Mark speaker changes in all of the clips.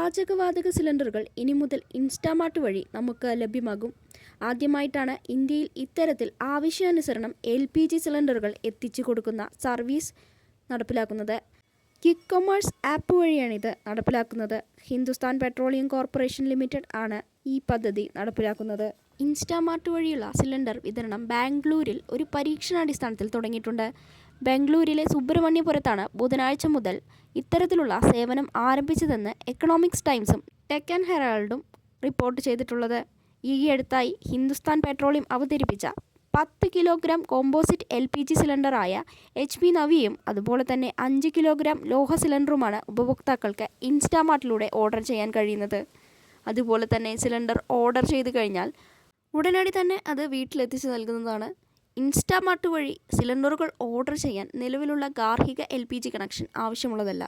Speaker 1: പാചകവാതക സിലിണ്ടറുകൾ ഇനി മുതൽ ഇൻസ്റ്റാമാർട്ട് വഴി നമുക്ക് ലഭ്യമാകും. ആദ്യമായിട്ടാണ് ഇന്ത്യയിൽ ഇത്തരത്തിൽ ആവശ്യാനുസരണം LPG സിലിണ്ടറുകൾ എത്തിച്ചു കൊടുക്കുന്ന സർവീസ് നടപ്പിലാക്കുന്നത്. ക്വിക്ക് കൊമേഴ്സ് ആപ്പ് വഴിയാണിത് നടപ്പിലാക്കുന്നത്. ഹിന്ദുസ്ഥാൻ പെട്രോളിയം കോർപ്പറേഷൻ ലിമിറ്റഡ് ആണ് ഈ പദ്ധതി നടപ്പിലാക്കുന്നത്. ഇൻസ്റ്റാമാർട്ട് വഴിയുള്ള സിലിണ്ടർ വിതരണം ബാംഗ്ലൂരിൽ ഒരു പരീക്ഷണാടിസ്ഥാനത്തിൽ തുടങ്ങിയിട്ടുണ്ട്. ബാംഗ്ലൂരിലെ സുബ്രഹ്മണ്യപുരത്താണ് ബുധനാഴ്ച മുതൽ ഇത്തരത്തിലുള്ള സേവനം ആരംഭിച്ചതെന്ന് എക്കണോമിക്സ് ടൈംസും ഡെക്കാൻ ഹെറാൾഡും റിപ്പോർട്ട് ചെയ്തിട്ടുള്ളത്. ഈയടുത്തായി ഹിന്ദുസ്ഥാൻ പെട്രോളിയം അവതരിപ്പിച്ച 10 കിലോഗ്രാം കോമ്പോസിറ്റ് LPG സിലിണ്ടറായ HP നവിയും അതുപോലെ തന്നെ 5 കിലോഗ്രാം ലോഹ സിലിണ്ടറുമാണ് ഉപഭോക്താക്കൾക്ക് ഇൻസ്റ്റാമാർട്ടിലൂടെ ഓർഡർ ചെയ്യാൻ കഴിയുന്നത്. അതുപോലെ തന്നെ സിലിണ്ടർ ഓർഡർ ചെയ്ത് കഴിഞ്ഞാൽ ഉടനടി തന്നെ അത് വീട്ടിലെത്തിച്ച് നൽകുന്നതാണ്. ഇൻസ്റ്റാമാർട്ട് വഴി സിലിണ്ടറുകൾ ഓർഡർ ചെയ്യാൻ നിലവിലുള്ള ഗാർഹിക LPG കണക്ഷൻ ആവശ്യമുള്ളതല്ല.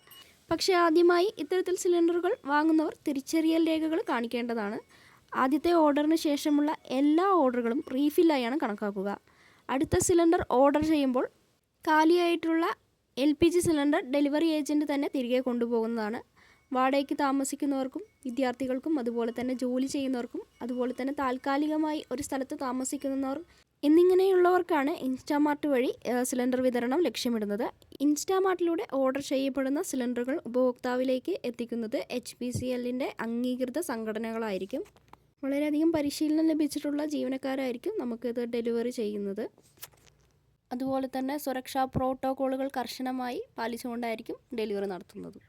Speaker 1: പക്ഷേ ആദ്യമായി ഇത്തരത്തിൽ സിലിണ്ടറുകൾ വാങ്ങുന്നവർ തിരിച്ചറിയൽ രേഖകൾ കാണിക്കേണ്ടതാണ്. ആദ്യത്തെ ഓർഡറിന് ശേഷമുള്ള എല്ലാ ഓർഡറുകളും റീഫില്ലായാണ് കണക്കാക്കുക. അടുത്ത സിലിണ്ടർ ഓർഡർ ചെയ്യുമ്പോൾ കാലിയായിട്ടുള്ള LPG സിലിണ്ടർ ഡെലിവറി ഏജൻറ്റ് തന്നെ തിരികെ കൊണ്ടുപോകുന്നതാണ്. വാടകയ്ക്ക് താമസിക്കുന്നവർക്കും വിദ്യാർത്ഥികൾക്കും അതുപോലെ തന്നെ ജോലി ചെയ്യുന്നവർക്കും അതുപോലെ തന്നെ താൽക്കാലികമായി ഒരു സ്ഥലത്ത് താമസിക്കുന്നവർ എന്നിങ്ങനെയുള്ളവർക്കാണ് ഇൻസ്റ്റാമാർട്ട് വഴി സിലിണ്ടർ വിതരണം ലക്ഷ്യമിടുന്നത്. ഇൻസ്റ്റാമാർട്ടിലൂടെ ഓർഡർ ചെയ്യപ്പെടുന്ന സിലിണ്ടറുകൾ ഉപഭോക്താവിലേക്ക് എത്തിക്കുന്നത് HPCLൻ്റെ അംഗീകൃത സംഘടനകളായിരിക്കും. വളരെയധികം പരിശീലനം ലഭിച്ചിട്ടുള്ള ജീവനക്കാരായിരിക്കും നമുക്കിത് ഡെലിവറി ചെയ്യുന്നത്. അതുപോലെ തന്നെ സുരക്ഷാ പ്രോട്ടോക്കോളുകൾ കർശനമായി പാലിച്ചുകൊണ്ടായിരിക്കും ഡെലിവറി നടത്തുന്നത്.